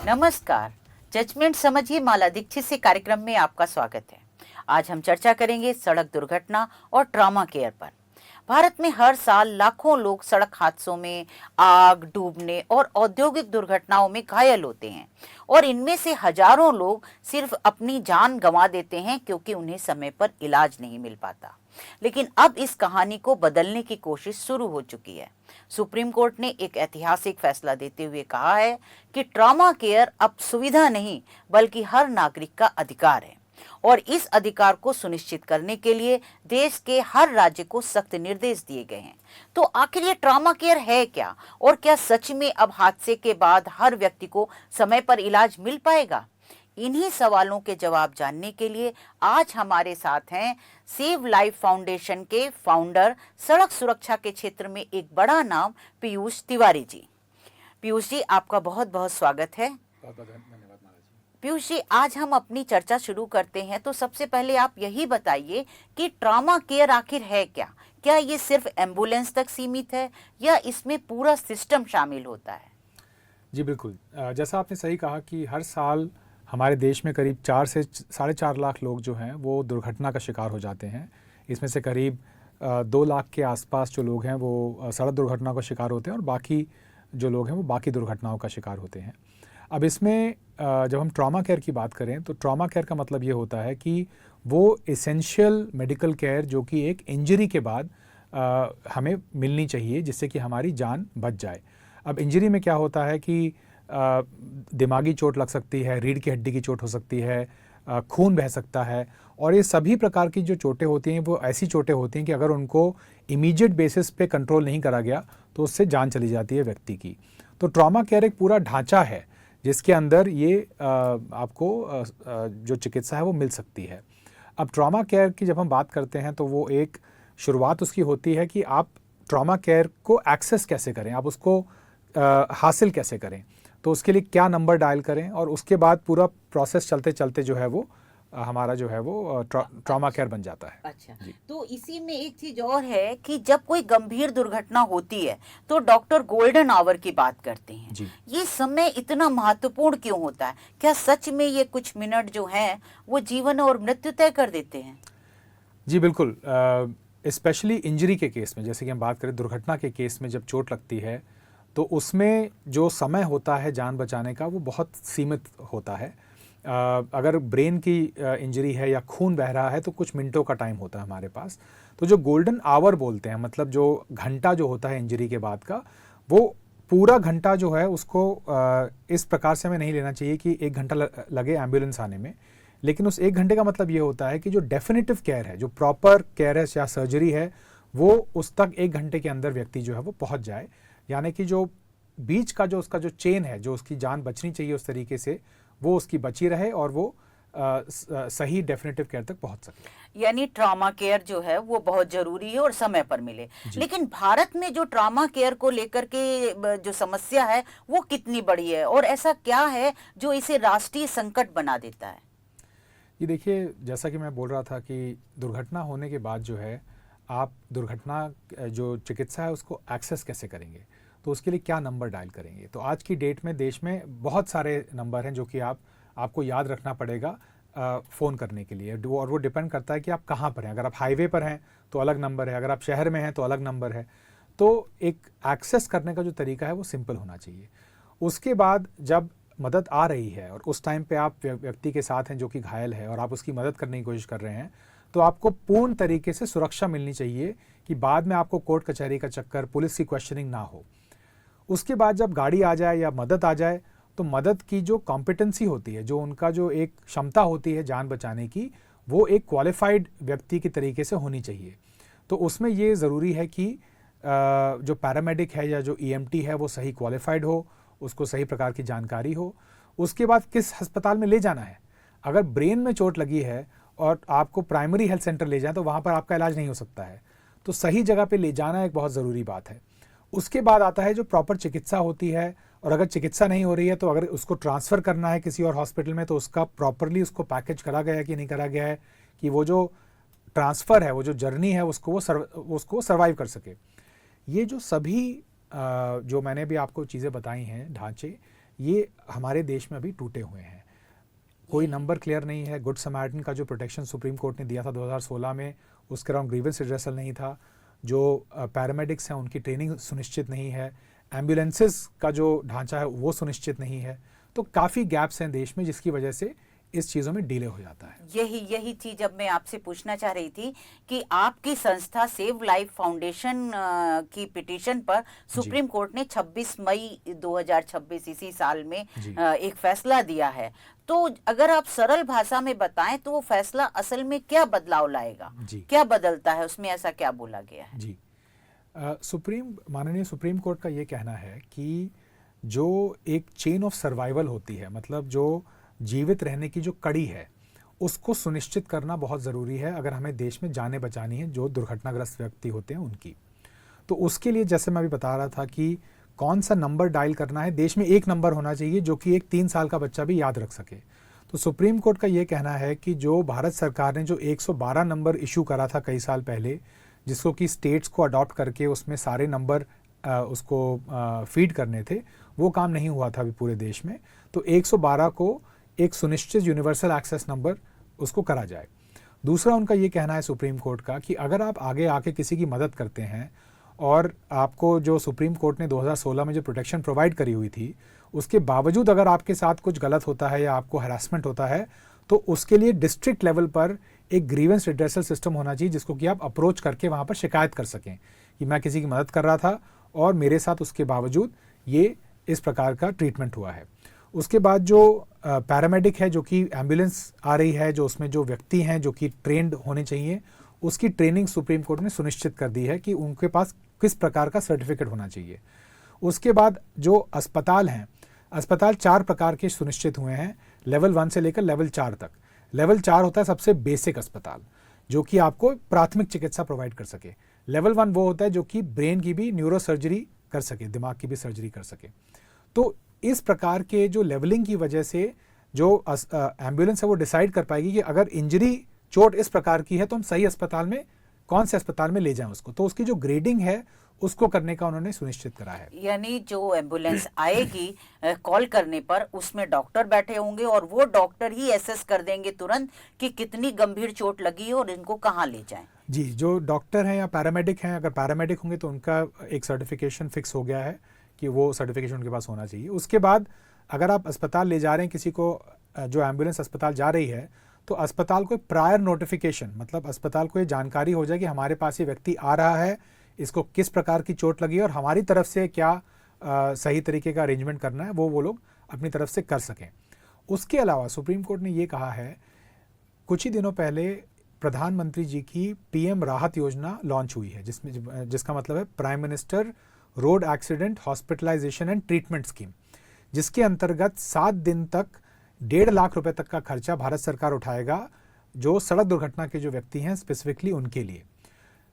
नमस्कार। जजमेंट समझिए माला दीक्षित से कार्यक्रम में आपका स्वागत है। आज हम चर्चा करेंगे सड़क दुर्घटना और ट्रॉमा केयर पर। भारत में हर साल लाखों लोग सड़क हादसों में, आग, डूबने और औद्योगिक दुर्घटनाओं में घायल होते हैं और इनमें से हजारों लोग सिर्फ अपनी जान गंवा देते हैं क्योंकि उन्हें समय पर इलाज नहीं मिल पाता। लेकिन अब इस कहानी को बदलने की कोशिश शुरू हो चुकी है। सुप्रीम कोर्ट ने एक ऐतिहासिक फैसला देते हुए कहा है कि ट्रॉमा केयर अब सुविधा नहीं बल्कि हर नागरिक का अधिकार है और इस अधिकार को सुनिश्चित करने के लिए देश के हर राज्य को सख्त निर्देश दिए गए हैं। तो आखिर ये ट्रॉमा केयर है क्या और क्या सच में अब हादसे के बाद हर व्यक्ति को समय पर इलाज मिल पाएगा? इन्हीं सवालों के जवाब जानने के लिए आज हमारे साथ हैं सेव लाइफ फाउंडेशन के फाउंडर, सड़क सुरक्षा के क्षेत्र में एक बड़ा नाम, पीयूष तिवारी जी। पीयूष जी, आपका बहुत बहुत स्वागत है। बहुत बहुत धन्यवाद माला जी। पीयूष जी, आज हम अपनी चर्चा शुरू करते हैं तो सबसे पहले आप यही बताइए कि ट्रॉमा केयर आखिर है क्या? क्या ये सिर्फ एम्बुलेंस तक सीमित है या इसमें पूरा सिस्टम शामिल होता है? जी बिल्कुल, जैसा आपने सही कहा कि हर साल हमारे देश में करीब 4 से 4.5 लाख लोग जो हैं वो दुर्घटना का शिकार हो जाते हैं। इसमें से करीब 2 लाख के आसपास जो लोग हैं वो सड़क दुर्घटना का शिकार होते हैं और बाकी जो लोग हैं वो बाकी दुर्घटनाओं का शिकार होते हैं। अब इसमें जब हम ट्रॉमा केयर की बात करें तो ट्रॉमा केयर का मतलब ये होता है कि वो एसेंशियल मेडिकल केयर जो कि एक इंजरी के बाद हमें मिलनी चाहिए जिससे कि हमारी जान बच जाए। अब इंजरी में क्या होता है कि दिमागी चोट लग सकती है, रीढ़ की हड्डी की चोट हो सकती है, खून बह सकता है और ये सभी प्रकार की जो चोटें होती हैं वो ऐसी चोटें होती हैं कि अगर उनको इमीडिएट बेसिस पे कंट्रोल नहीं करा गया तो उससे जान चली जाती है व्यक्ति की। तो ट्रॉमा केयर एक पूरा ढांचा है जिसके अंदर ये आपको जो चिकित्सा है वो मिल सकती है। अब ट्रॉमा केयर की जब हम बात करते हैं तो वो एक शुरुआत उसकी होती है कि आप ट्रॉमा केयर को एक्सेस कैसे करें, आप उसको हासिल कैसे करें, तो उसके लिए क्या नंबर डायल करें और उसके बाद पूरा प्रोसेस चलते चलते जो है वो हमारा जो है वो ट्रॉमा केयर बन जाता है। अच्छा, तो इसी में एक चीज और है कि जब कोई गंभीर दुर्घटना होती है तो डॉक्टर गोल्डन आवर की बात करते हैं जी। ये समय इतना महत्वपूर्ण क्यों होता है? क्या सच में ये कुछ मिनट जो हैं वो जीवन और मृत्यु तय कर देते हैं? जी बिल्कुल, स्पेशली इंजरी के केस में, जैसे कि हम बात करें दुर्घटना के केस में, जब चोट लगती है तो उसमें जो समय होता है जान बचाने का वो बहुत सीमित होता है। अगर ब्रेन की इंजरी है या खून बह रहा है तो कुछ मिनटों का टाइम होता है हमारे पास। तो जो गोल्डन आवर बोलते हैं, मतलब जो घंटा जो होता है इंजरी के बाद का, वो पूरा घंटा जो है उसको इस प्रकार से हमें नहीं लेना चाहिए कि 1 घंटा लगे एम्बुलेंस आने में। लेकिन उस 1 घंटे का मतलब ये होता है कि जो डेफिनेटिव केयर है, जो प्रॉपर केयर है या सर्जरी है, वो उस तक 1 घंटे के अंदर व्यक्ति जो है वो पहुँच जाए। यानी कि जो बीच का जो उसका जो चेन है, जो उसकी जान बचनी चाहिए उस तरीके से, वो उसकी बची रहे और वो सही डेफिनेटिव केयर तक पहुंच सके। यानी ट्रॉमा केयर जो है वो बहुत जरूरी है और समय पर मिले। लेकिन भारत में जो ट्रॉमा केयर को लेकर के जो समस्या है वो कितनी बड़ी है और ऐसा क्या है जो इसे राष्ट्रीय संकट बना देता है? ये देखिए, जैसा कि मैं बोल रहा था कि दुर्घटना होने के बाद जो है आप दुर्घटना जो चिकित्सा है उसको एक्सेस कैसे करेंगे, तो उसके लिए क्या नंबर डायल करेंगे। तो आज की डेट में देश में बहुत सारे नंबर हैं जो कि आपको याद रखना पड़ेगा फ़ोन करने के लिए, और वो डिपेंड करता है कि आप कहाँ पर हैं। अगर आप हाईवे पर हैं तो अलग नंबर है, अगर आप शहर में हैं तो अलग नंबर है। तो एक एक्सेस करने का जो तरीका है वो सिंपल होना चाहिए। उसके बाद जब मदद आ रही है और उस टाइम पे आप व्यक्ति के साथ हैं जो कि घायल है और आप उसकी मदद करने की कोशिश कर रहे हैं, तो आपको पूर्ण तरीके से सुरक्षा मिलनी चाहिए कि बाद में आपको कोर्ट कचहरी का चक्कर, पुलिस की क्वेश्चनिंग ना हो। उसके बाद जब गाड़ी आ जाए या मदद आ जाए तो मदद की जो कॉम्पिटेंसी होती है, जो उनका जो एक क्षमता होती है जान बचाने की, वो एक क्वालिफाइड व्यक्ति की तरीके से होनी चाहिए। तो उसमें ये ज़रूरी है कि जो पैरामेडिक है या जो ईएमटी है वो सही क्वालिफाइड हो, उसको सही प्रकार की जानकारी हो। उसके बाद किस अस्पताल में ले जाना है, अगर ब्रेन में चोट लगी है और आपको प्राइमरी हेल्थ सेंटर ले जाएं तो वहाँ पर आपका इलाज नहीं हो सकता है, तो सही जगह पे ले जाना एक बहुत ज़रूरी बात है। उसके बाद आता है जो प्रॉपर चिकित्सा होती है, और अगर चिकित्सा नहीं हो रही है तो अगर उसको ट्रांसफ़र करना है किसी और हॉस्पिटल में तो उसका प्रॉपरली उसको पैकेज करा गया है कि नहीं करा गया है, कि वो जो ट्रांसफ़र है, वो जो जर्नी है उसको सर्वाइव कर सके। ये जो सभी जो मैंने भी आपको चीज़ें बताई हैं ढांचे, ये हमारे देश में अभी टूटे हुए हैं। कोई नंबर क्लियर नहीं है। गुड समारिटन का जो प्रोटेक्शन सुप्रीम कोर्ट ने दिया था 2016 में, उसके अराउंड ग्रीवेंस रिड्रेसल नहीं था। जो पैरामेडिक्स हैं उनकी ट्रेनिंग सुनिश्चित नहीं है। एम्बुलेंसेस का जो ढांचा है वो सुनिश्चित नहीं है। तो काफ़ी गैप्स हैं देश में, जिसकी वजह से इस चीज़ों में डिले हो जाता है। यही चीज अब मैं आपसे पूछना चाह रही थी कि आपकी संस्था सेव लाइफ फाउंडेशन की पिटीशन पर सुप्रीम कोर्ट ने 26 मई 2026 इसी साल में एक फैसला दिया है। तो अगर आप सरल भाषा में बताएं तो वो फैसला असल में क्या बदलाव लाएगा, क्या बदलता है उसमें, ऐसा क्या बोला गया है? जी, माननीय सुप्रीम कोर्ट का ये कहना है कि जो एक चेन ऑफ सर्वाइवल होती है, मतलब जो जीवित रहने की जो कड़ी है, उसको सुनिश्चित करना बहुत ज़रूरी है अगर हमें देश में जानें बचानी है जो दुर्घटनाग्रस्त व्यक्ति होते हैं उनकी। तो उसके लिए जैसे मैं अभी बता रहा था कि कौन सा नंबर डायल करना है, देश में एक नंबर होना चाहिए जो कि एक 3 साल का बच्चा भी याद रख सके। तो सुप्रीम कोर्ट का ये कहना है कि जो भारत सरकार ने जो 112 नंबर इशू करा था कई साल पहले, जिसको कि स्टेट्स को अडॉप्ट करके उसमें सारे नंबर उसको फीड करने थे, वो काम नहीं हुआ था अभी पूरे देश में। तो 112 को एक सुनिश्चित यूनिवर्सल एक्सेस नंबर उसको करा जाए। दूसरा उनका ये कहना है सुप्रीम कोर्ट का कि अगर आप आगे आके किसी की मदद करते हैं और आपको जो सुप्रीम कोर्ट ने 2016 में जो प्रोटेक्शन प्रोवाइड करी हुई थी, उसके बावजूद अगर आपके साथ कुछ गलत होता है या आपको हरासमेंट होता है, तो उसके लिए डिस्ट्रिक्ट लेवल पर एक ग्रीवेंस रिड्रेसल सिस्टम होना चाहिए, जिसको कि आप अप्रोच करके वहाँ पर शिकायत कर सकें कि मैं किसी की मदद कर रहा था और मेरे साथ उसके बावजूद ये इस प्रकार का ट्रीटमेंट हुआ है। उसके बाद जो पैरामेडिक है, जो कि एम्बुलेंस आ रही है, जो उसमें जो व्यक्ति हैं जो कि ट्रेंड होने चाहिए, उसकी ट्रेनिंग सुप्रीम कोर्ट ने सुनिश्चित कर दी है कि उनके पास किस प्रकार का सर्टिफिकेट होना चाहिए। उसके बाद जो अस्पताल हैं, अस्पताल 4 प्रकार के सुनिश्चित हुए हैं, लेवल 1 से लेकर लेवल 4 तक। लेवल 4 होता है सबसे बेसिक अस्पताल, जो कि आपको प्राथमिक चिकित्सा प्रोवाइड कर सके। लेवल 1 वो होता है जो कि ब्रेन की भी न्यूरो सर्जरी कर सके, दिमाग की भी सर्जरी कर सके। तो इस प्रकार के जो लेवलिंग की वजह से जो एम्बुलेंस है वो डिसाइड कर पाएगी कि अगर इंजरी, चोट इस प्रकार की है तो हम सही अस्पताल में, कौन से अस्पताल में ले जाएं उसको। तो उसकी जो ग्रेडिंग है उसको करने का उन्होंने सुनिश्चित करा है। यानी जो एम्बुलेंस आएगी कॉल करने पर उसमें डॉक्टर बैठे होंगे और वो डॉक्टर ही एसेस कर देंगे तुरंत कि कितनी गंभीर चोट लगी है और इनको कहाँ ले जाएं। जी, जो डॉक्टर हैं या पैरामेडिक हैं, अगर पैरामेडिक होंगे तो उनका एक सर्टिफिकेशन फिक्स हो गया है कि वो सर्टिफिकेशन उनके पास होना चाहिए। उसके बाद अगर आप अस्पताल ले जा रहे हैं किसी को, जो एम्बुलेंस अस्पताल जा रही है, तो अस्पताल को प्रायर नोटिफिकेशन, मतलब अस्पताल को ये जानकारी हो जाए कि हमारे पास ये व्यक्ति आ रहा है, इसको किस प्रकार की चोट लगी है और हमारी तरफ से क्या सही तरीके का अरेंजमेंट करना है वो लोग अपनी तरफ से कर सकें। उसके अलावा सुप्रीम कोर्ट ने ये कहा है, कुछ ही दिनों पहले प्रधानमंत्री जी की पीएम राहत योजना लॉन्च हुई है, जिसका मतलब है prime minister road accident hospitalisation and treatment scheme, जिसके अंतर्गत 7 दिन तक 1.5 लाख रुपए तक का खर्चा भारत सरकार उठाएगा जो सड़क दुर्घटना के जो व्यक्ति हैं स्पेसिफिकली उनके लिए।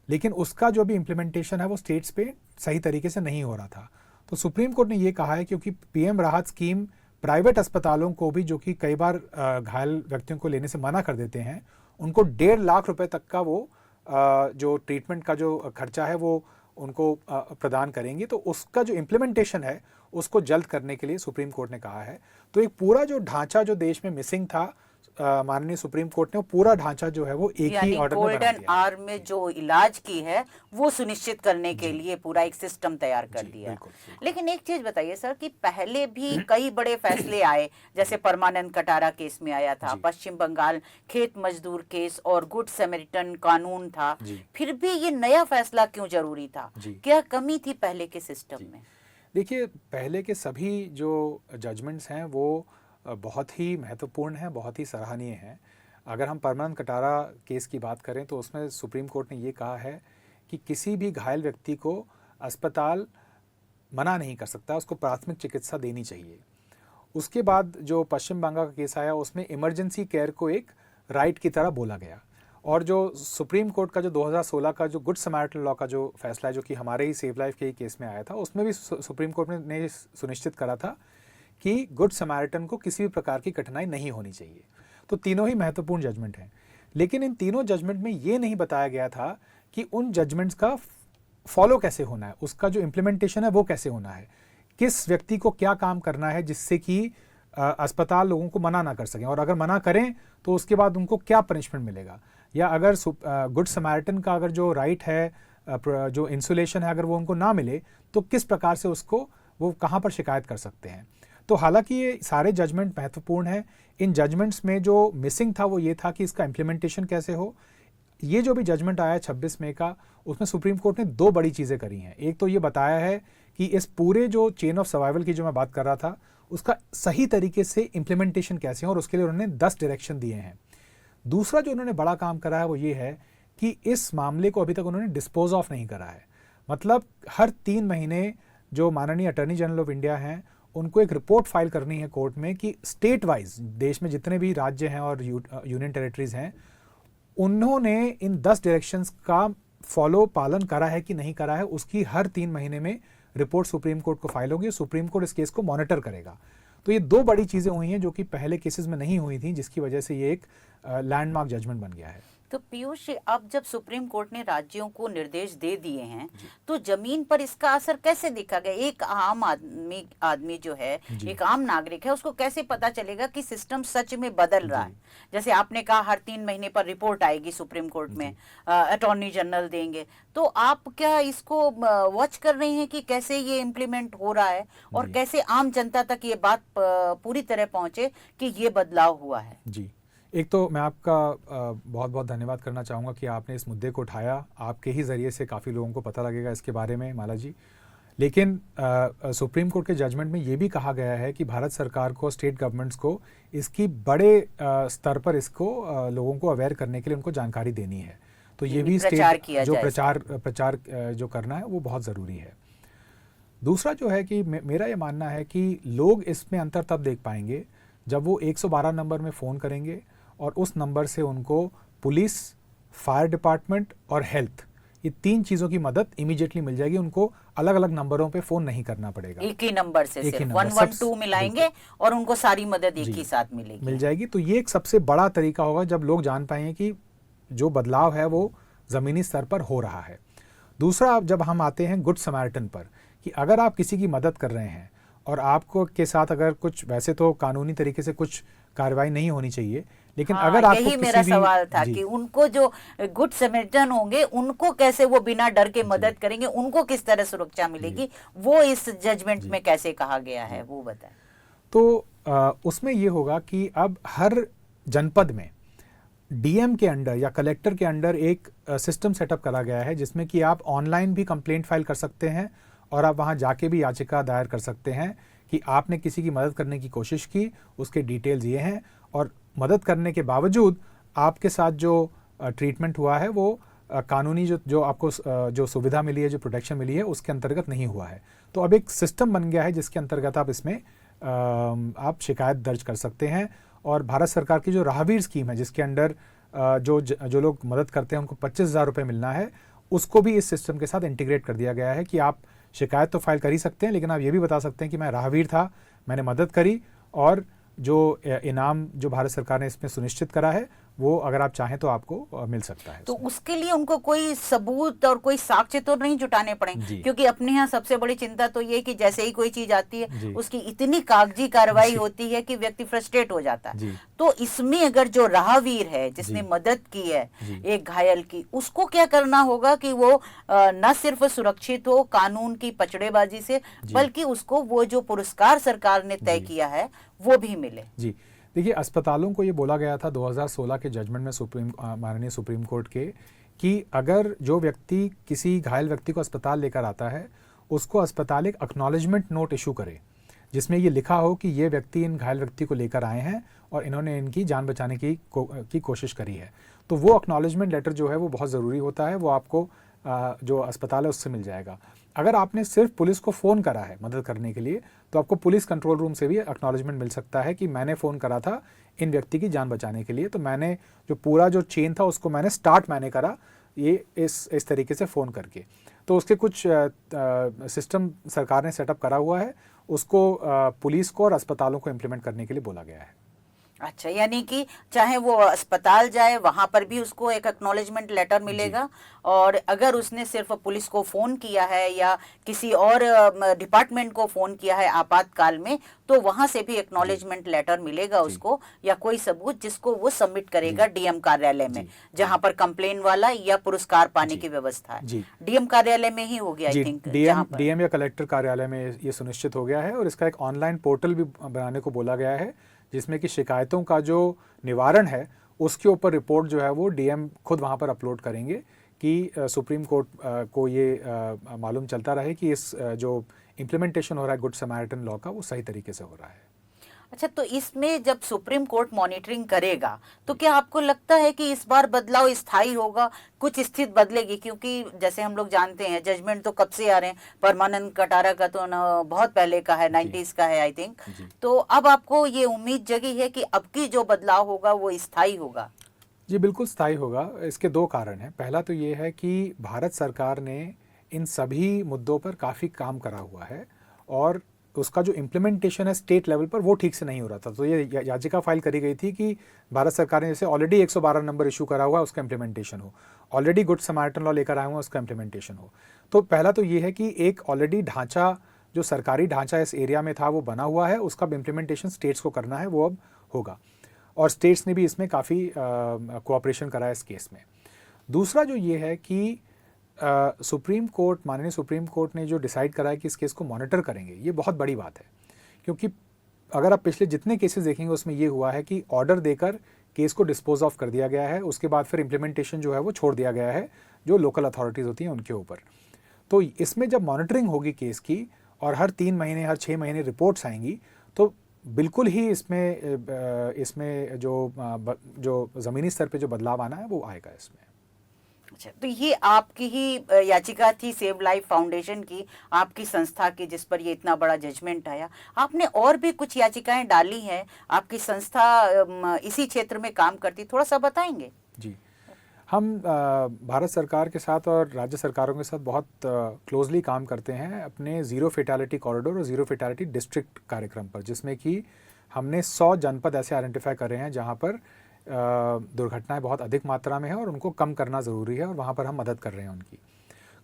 लेकिन उसका जो भी इम्प्लीमेंटेशन है वो स्टेट्स पे सही तरीके से नहीं हो रहा था। तो सुप्रीम कोर्ट ने ये कहा है क्योंकि पीएम राहत स्कीम प्राइवेट अस्पतालों को भी, जो कि कई बार घायल व्यक्तियों को लेने से मना कर देते हैं, उनको 1.5 लाख रुपए तक का वो जो ट्रीटमेंट का जो खर्चा है वो उनको प्रदान करेंगे। तो उसका जो इम्प्लीमेंटेशन है उसको जल्द करने के लिए सुप्रीम कोर्ट ने कहा है। तो एक पूरा जो ढांचा जो देश में मिसिंग था, माननीय सुप्रीम कोर्ट ने वो पूरा ढांचा जो है वो एक ही ऑर्डर में बना दिया। गोल्डन आवर में जो इलाज की है वो सुनिश्चित करने के लिए पूरा एक सिस्टम तैयार कर दिया। लेकिन एक चीज बताइए सर कि पहले भी कई बड़े फैसले आए, जैसे परमानंद कटारा केस में आया था, पश्चिम बंगाल खेत मजदूर केस और गुड सैमरिटन कानून था, फिर भी ये नया फैसला क्यों जरूरी था? क्या कमी थी पहले के सिस्टम में? देखिए, पहले के सभी जो जजमेंट्स हैं वो बहुत ही महत्वपूर्ण हैं, बहुत ही सराहनीय हैं। अगर हम परमानंद कटारा केस की बात करें तो उसमें सुप्रीम कोर्ट ने ये कहा है कि किसी भी घायल व्यक्ति को अस्पताल मना नहीं कर सकता, उसको प्राथमिक चिकित्सा देनी चाहिए। उसके बाद जो पश्चिम बंगाल का केस आया उसमें इमरजेंसी केयर को एक राइट की तरह बोला गया। और जो सुप्रीम कोर्ट का जो 2016 का जो गुड समारिटन लॉ का जो फैसला है, जो कि हमारे ही सेव लाइफ के ही केस में आया था, उसमें भी सुप्रीम कोर्ट ने सुनिश्चित करा था कि गुड समारिटन को किसी भी प्रकार की कठिनाई नहीं होनी चाहिए। तो तीनों ही महत्वपूर्ण जजमेंट हैं। लेकिन इन तीनों जजमेंट में ये नहीं बताया गया था कि उन जजमेंट्स का फॉलो कैसे होना है, उसका जो इम्प्लीमेंटेशन है वो कैसे होना है, किस व्यक्ति को क्या काम करना है जिससे कि अस्पताल लोगों को मना ना कर सकें, और अगर मना करें तो उसके बाद उनको क्या पनिशमेंट मिलेगा, या अगर गुड समैरिटन का अगर जो राइट है, जो इंसुलेशन है, अगर वो उनको ना मिले तो किस प्रकार से उसको वो कहाँ पर शिकायत कर सकते हैं। तो हालांकि ये सारे जजमेंट महत्वपूर्ण हैं। इन जजमेंट्स में जो मिसिंग था वो ये था कि इसका इम्प्लीमेंटेशन कैसे हो। ये जो भी जजमेंट आया 26 मई का, उसमें सुप्रीम कोर्ट ने दो बड़ी चीज़ें करी हैं। एक तो ये बताया है कि इस पूरे जो चेन ऑफ सर्वाइवल की जो मैं बात कर रहा था उसका सही तरीके से इम्प्लीमेंटेशन कैसे हो, और उसके लिए उन्होंने 10 डायरेक्शन दिए हैं। दूसरा जो उन्होंने बड़ा काम करा है वो ये है कि इस मामले को अभी तक उन्होंने डिस्पोज ऑफ नहीं करा है। मतलब हर 3 महीने जो माननीय अटॉर्नी जनरल ऑफ इंडिया हैं उनको एक रिपोर्ट फाइल करनी है कोर्ट में कि स्टेट वाइज देश में जितने भी राज्य हैं और यूनियन टेरिटरीज हैं उन्होंने इन 10 डायरेक्शंस का पालन करा है कि नहीं करा है। उसकी हर 3 महीने में रिपोर्ट सुप्रीम कोर्ट को फाइल होगी। सुप्रीम कोर्ट इस केस को मॉनिटर करेगा। तो ये दो बड़ी चीज़ें हुई हैं जो कि पहले केसेस में नहीं हुई थी, जिसकी वजह से ये एक लैंडमार्क जजमेंट बन गया है। तो पीयूष, अब जब सुप्रीम कोर्ट ने राज्यों को निर्देश दे दिए हैं तो जमीन पर इसका असर कैसे देखा गया? एक आम आदमी जो है, एक आम नागरिक है, उसको कैसे पता चलेगा कि सिस्टम सच में बदल रहा है? जैसे आपने कहा हर 3 महीने पर रिपोर्ट आएगी सुप्रीम कोर्ट में, अटॉर्नी जनरल देंगे, तो आप क्या इसको वॉच कर रहे हैं कि कैसे ये इम्प्लीमेंट हो रहा है और कैसे आम जनता तक ये बात पूरी तरह पहुंचे कि ये बदलाव हुआ है? जी, एक तो मैं आपका बहुत बहुत धन्यवाद करना चाहूँगा कि आपने इस मुद्दे को उठाया। आपके ही ज़रिए से काफ़ी लोगों को पता लगेगा इसके बारे में, माला जी। लेकिन सुप्रीम कोर्ट के जजमेंट में ये भी कहा गया है कि भारत सरकार को, स्टेट गवर्नमेंट्स को इसकी बड़े स्तर पर इसको लोगों को अवेयर करने के लिए उनको जानकारी देनी है। तो ये भी स्टेट जो प्रचार जो करना है वो बहुत ज़रूरी है। दूसरा जो है कि मेरा ये मानना है कि लोग इसमें अंतर तब देख पाएंगे जब वो 112 नंबर में फ़ोन करेंगे और उस नंबर से उनको पुलिस, फायर डिपार्टमेंट और हेल्थ, ये 3 चीज़ों की मदद इमीडिएटली मिल जाएगी। उनको अलग अलग नंबरों पे फ़ोन नहीं करना पड़ेगा, एक ही नंबर से सिर्फ 112 मिलाएंगे और उनको सारी मदद एक ही साथ मिल जाएगी। तो ये एक सबसे बड़ा तरीका होगा जब लोग जान पाएंगे कि जो बदलाव है वो ज़मीनी स्तर पर हो रहा है। दूसरा, जब हम आते हैं गुड समैरिटन पर, कि अगर आप किसी की मदद कर रहे हैं और आपको के साथ अगर कुछ, वैसे तो कानूनी तरीके से कुछ कार्रवाई नहीं होनी चाहिए, लेकिन अगर आपको यही मेरा सवाल था कि उनको जो गुड समैरिटन होंगे उनको कैसे वो बिना डर के मदद करेंगे, उनको किस तरह सुरक्षा मिलेगी, वो इस जजमेंट में कैसे कहा गया है वो बताएं। तो उसमें ये होगा कि अब हर जनपद में डीएम के अंडर या कलेक्टर के अंडर एक सिस्टम सेटअप करा गया है जिसमें कि आप ऑनलाइन भी कंप्लेंट फाइल कर सकते हैं और आप वहाँ जाके भी याचिका दायर कर सकते हैं कि आपने किसी की मदद करने की कोशिश की, उसके डिटेल्स ये हैं, और मदद करने के बावजूद आपके साथ जो ट्रीटमेंट हुआ है वो कानूनी जो आपको जो सुविधा मिली है, जो प्रोटेक्शन मिली है, उसके अंतर्गत नहीं हुआ है। तो अब एक सिस्टम बन गया है जिसके अंतर्गत आप इसमें आप शिकायत दर्ज कर सकते हैं। और भारत सरकार की जो राहवीर स्कीम है जिसके अंडर जो लोग मदद करते हैं उनको 25,000 रुपये मिलना है, उसको भी इस सिस्टम के साथ इंटीग्रेट कर दिया गया है कि आप शिकायत तो फाइल कर ही सकते हैं, लेकिन आप ये भी बता सकते हैं कि मैं राहवीर था, मैंने मदद करी, और जो इनाम जो भारत सरकार ने इसमें सुनिश्चित करा है वो अगर आप चाहें तो आपको मिल सकता है। तो उसके लिए उनको कोई सबूत और कोई साक्ष्य तो नहीं जुटाने पड़े, क्योंकि अपने यहाँ सबसे बड़ी चिंता तो ये कि जैसे ही कोई चीज आती है उसकी इतनी कागजी कार्रवाई होती है कि व्यक्ति फ्रस्ट्रेट हो जाता है। तो इसमें अगर जो राहवीर है जिसने मदद की है एक घायल की, उसको क्या करना होगा कि वो न सिर्फ सुरक्षित हो कानून की पचड़ेबाजी से, बल्कि उसको वो जो पुरस्कार सरकार ने तय किया है वो भी मिले? जी देखिए, अस्पतालों को ये बोला गया था 2016 के जजमेंट में माननीय सुप्रीम कोर्ट के, कि अगर जो व्यक्ति किसी घायल व्यक्ति को अस्पताल लेकर आता है उसको अस्पताल एक एक्नॉलेजमेंट नोट इशू करे जिसमें ये लिखा हो कि ये व्यक्ति इन घायल व्यक्ति को लेकर आए हैं और इन्होंने इनकी जान बचाने की कोशिश करी है। तो वो एक्नॉलेजमेंट लेटर जो है वो बहुत ज़रूरी होता है, वो आपको जो अस्पताल है उससे मिल जाएगा। अगर आपने सिर्फ पुलिस को फ़ोन करा है मदद करने के लिए तो आपको पुलिस कंट्रोल रूम से भी एक्नॉलेजमेंट मिल सकता है कि मैंने फ़ोन करा था इन व्यक्ति की जान बचाने के लिए, तो मैंने जो पूरा जो चेन था उसको मैंने करा ये इस तरीके से फ़ोन करके। तो उसके कुछ सिस्टम सरकार ने सेटअप करा हुआ है, उसको पुलिस को और अस्पतालों को इम्प्लीमेंट करने के लिए बोला गया है। अच्छा, यानी कि चाहे वो अस्पताल जाए वहां पर भी उसको एक एक्नॉलेजमेंट लेटर जी मिलेगा, और अगर उसने सिर्फ पुलिस को फोन किया है या किसी और डिपार्टमेंट को फोन किया है आपातकाल में, तो वहां से भी जी एक्नॉलेजमेंट लेटर मिलेगा जी उसको, या कोई सबूत जिसको वो सबमिट जी करेगा डीएम कार्यालय में, जी जहां पर कंप्लेन वाला या पुरस्कार पाने जी की व्यवस्था है। जी डीएम कार्यालय में ही होगी आई जी थिंक, डीएम जहां पर। डीएम या कलेक्टर कार्यालय में ये सुनिश्चित हो गया है, और इसका एक ऑनलाइन पोर्टल भी बनाने को बोला गया है, जिसमें कि शिकायतों का जो निवारण है उसके ऊपर रिपोर्ट जो है वो डीएम खुद वहाँ पर अपलोड करेंगे, कि सुप्रीम कोर्ट को ये मालूम चलता रहे कि इस जो इम्प्लीमेंटेशन हो रहा है गुड समैरिटन लॉ का, वो सही तरीके से हो रहा है। अच्छा, तो इसमें जब सुप्रीम कोर्ट मॉनिटरिंग करेगा, तो क्या आपको लगता है कि इस बार बदलाव स्थायी होगा, कुछ स्थिति बदलेगी? क्योंकि जैसे हम लोग जानते हैं जजमेंट तो कब से आ रहे हैं, परमानंद कटारा का तो बहुत पहले का है, जी 90s का है आई थिंक। जी तो अब आपको ये उम्मीद जगी है कि अब की जो बदलाव होगा वो स्थायी होगा? जी बिल्कुल स्थायी होगा। इसके दो कारण हैं। पहला तो ये है कि भारत सरकार ने इन सभी मुद्दों पर काफ़ी काम करा हुआ है, और उसका जो इम्प्लीमेंटेशन है स्टेट लेवल पर वो ठीक से नहीं हो रहा था। तो ये याचिका फाइल करी गई थी कि भारत सरकार ने जैसे ऑलरेडी 112 नंबर इशू करा हुआ है उसका इम्प्लीमेंटेशन हो, ऑलरेडी गुड समैरिटन लॉ लेकर आए हुए हैं उसका इम्प्लीमेंटेशन हो। तो पहला तो ये है कि एक ऑलरेडी ढांचा, जो सरकारी ढांचा इस एरिया में था वो बना हुआ है, उसका इम्प्लीमेंटेशन स्टेट्स को करना है, वो अब होगा, और स्टेट्स ने भी इसमें काफ़ी कोऑपरेशन करा है इस केस में। दूसरा जो ये है कि सुप्रीम कोर्ट, माननीय सुप्रीम कोर्ट ने जो डिसाइड करा है कि इस केस को मॉनिटर करेंगे, ये बहुत बड़ी बात है। क्योंकि अगर आप पिछले जितने केसेस देखेंगे उसमें ये हुआ है कि ऑर्डर देकर केस को डिस्पोज ऑफ कर दिया गया है, उसके बाद फिर इम्प्लीमेंटेशन जो है वो छोड़ दिया गया है जो लोकल अथॉरिटीज़ होती हैं उनके ऊपर। तो इसमें जब मॉनिटरिंग होगी केस की, और हर 3 महीने हर 6 महीने रिपोर्ट्स आएंगी, तो बिल्कुल ही इसमें जो ज़मीनी स्तर पे जो बदलाव आना है वो आएगा इसमें। अच्छा, तो ये आपकी ही याचिका थी सेव लाइफ फाउंडेशन की, आपकी संस्था की, जिस पर ये इतना बड़ा जजमेंट आया? आपने और भी कुछ याचिकाएं डाली हैं, आपकी संस्था इसी क्षेत्र में काम करती, थोड़ा सा बताएंगे? जी, हम भारत सरकार के साथ और राज्य सरकारों के साथ बहुत क्लोजली काम करते हैं अपने ज़ीरो फेटालिटी कॉरिडोर और ज़ीरो फेटालिटी डिस्ट्रिक्ट कार्यक्रम पर, जिसमें कि हमने 100 जनपद ऐसे आइडेंटिफाई कर रहे हैं जहां पर दुर्घटनाएं बहुत अधिक मात्रा में हैं और उनको कम करना ज़रूरी है, और वहां पर हम मदद कर रहे हैं उनकी।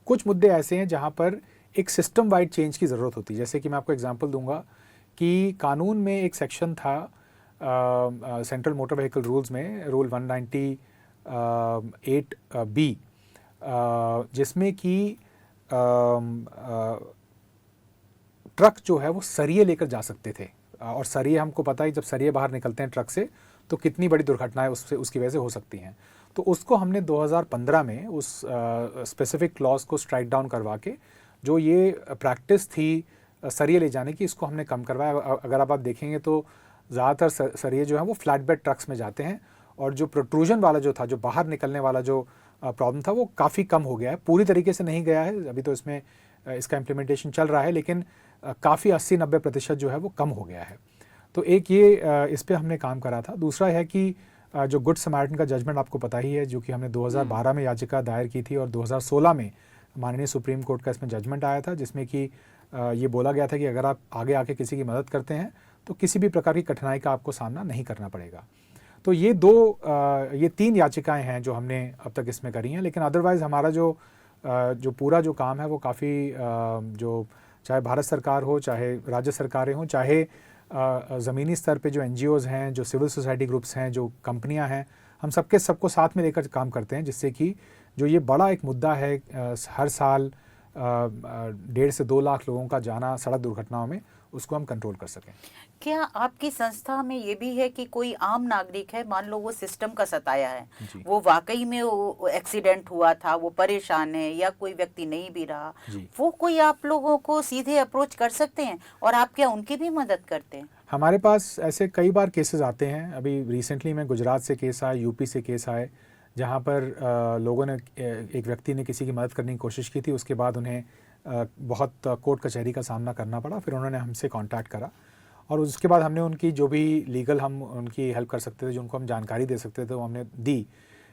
कुछ मुद्दे ऐसे हैं जहां पर एक सिस्टम वाइड चेंज की ज़रूरत होती है। जैसे कि मैं आपको एग्जांपल दूंगा कि कानून में एक सेक्शन था सेंट्रल मोटर व्हीकल रूल्स में, रूल 198(8)(b), जिसमें कि ट्रक जो है वो सरिये लेकर जा सकते थे, और सरिये हमको पता है जब सरिये बाहर निकलते हैं ट्रक से तो कितनी बड़ी दुर्घटनाएं उसकी वजह से हो सकती हैं। तो उसको हमने 2015 में उस स्पेसिफिक क्लॉज को स्ट्राइक डाउन करवा के, जो ये प्रैक्टिस थी सरिये ले जाने की, इसको हमने कम करवाया। अगर आप देखेंगे तो ज़्यादातर सरिये जो हैं वो फ्लैट बेड ट्रक्स में जाते हैं, और जो प्रोट्रूजन वाला जो था, जो बाहर निकलने वाला जो प्रॉब्लम था, वो काफ़ी कम हो गया है। पूरी तरीके से नहीं गया है, अभी तो इसमें इसका इम्प्लीमेंटेशन चल रहा है, लेकिन काफ़ी 80-90% जो है वो कम हो गया है। तो एक ये इस पे हमने काम करा था। दूसरा है कि जो गुड समैरिटन का जजमेंट आपको पता ही है, जो कि हमने 2012 में याचिका दायर की थी, और 2016 में माननीय सुप्रीम कोर्ट का इसमें जजमेंट आया था, जिसमें कि ये बोला गया था कि अगर आप आगे आके किसी की मदद करते हैं तो किसी भी प्रकार की कठिनाई का आपको सामना नहीं करना पड़ेगा। तो ये ये 3 याचिकाएं हैं जो हमने अब तक इसमें करी हैं। लेकिन अदरवाइज़ हमारा जो पूरा जो काम है वो काफ़ी, जो चाहे भारत सरकार हो, चाहे राज्य सरकारें हों, चाहे ज़मीनी स्तर पे जो NGOs हैं, जो सिविल सोसाइटी ग्रुप्स हैं, जो कंपनियां हैं, हम सबको साथ में लेकर काम करते हैं, जिससे कि जो ये बड़ा एक मुद्दा है, हर साल 1.5 से 2 लाख लोगों का जाना सड़क दुर्घटनाओं में, उसको हम कंट्रोल कर सकें। क्या आपकी संस्था में ये भी है कि कोई आम नागरिक है, मान लो वो सिस्टम का सताया है, वो वाकई में वो एक्सीडेंट हुआ था, वो परेशान है, या कोई व्यक्ति नहीं भी रहा, वो कोई आप लोगों को सीधे अप्रोच कर सकते हैं, और आप क्या उनकी भी मदद करते हैं? हमारे पास ऐसे कई बार केसेस आते हैं। अभी रिसेंटली में गुजरात से केस आए, यूपी से केस आए, जहाँ पर लोगों ने, एक व्यक्ति ने किसी की मदद करने की कोशिश की थी, उसके बाद उन्हें बहुत कोर्ट कचहरी का सामना करना पड़ा। फिर उन्होंने हमसे कांटेक्ट करा, और उसके बाद हमने उनकी जो भी लीगल हम उनकी हेल्प कर सकते थे, जो उनको हम जानकारी दे सकते थे, वो हमने दी।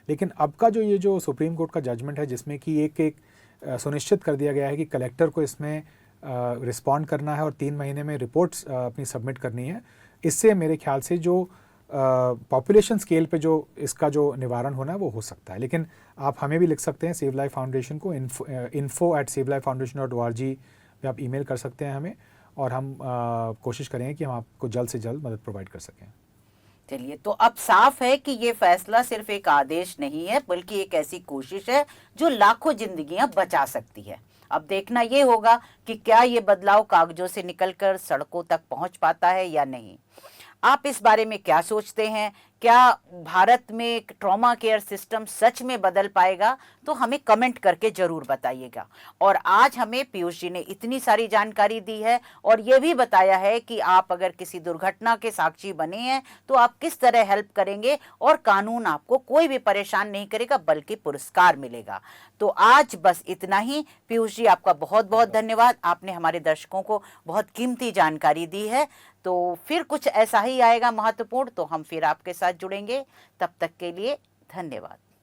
लेकिन अब का जो सुप्रीम कोर्ट का जजमेंट है, जिसमें कि एक सुनिश्चित कर दिया गया है कि कलेक्टर को इसमें रिस्पॉन्ड करना है और 3 महीने में रिपोर्ट्स अपनी सबमिट करनी है, इससे मेरे ख्याल से जो पॉपुलेशन स्केल पे जो इसका जो निवारण होना है वो हो सकता है। लेकिन आप हमें भी लिख सकते हैं सेव लाइफ फाउंडेशन को, info@savelifefoundation.org पे आप ईमेल कर सकते हैं हमें, और हम कोशिश करेंगे कि हम आपको जल्द से जल्द मदद प्रोवाइड कर सकें। चलिए, तो अब साफ है कि ये फैसला सिर्फ एक आदेश नहीं है, बल्कि एक ऐसी कोशिश है जो लाखों जिंदगियां बचा सकती है। अब देखना ये होगा कि क्या ये बदलाव कागजों से निकलकर सड़कों तक पहुंच पाता है या नहीं। आप इस बारे में क्या सोचते हैं? क्या भारत में एक ट्रॉमा केयर सिस्टम सच में बदल पाएगा? तो हमें कमेंट करके जरूर बताइएगा। और आज हमें पीयूष जी ने इतनी सारी जानकारी दी है और ये भी बताया है कि आप अगर किसी दुर्घटना के साक्षी बने हैं तो आप किस तरह हेल्प करेंगे, और कानून आपको कोई भी परेशान नहीं करेगा बल्कि पुरस्कार मिलेगा। तो आज बस इतना ही। पीयूष जी, आपका बहुत बहुत धन्यवाद। आपने हमारे दर्शकों को बहुत कीमती जानकारी दी है। तो फिर कुछ ऐसा ही आएगा महत्वपूर्ण तो हम फिर आपके साथ जुड़ेंगे। तब तक के लिए धन्यवाद।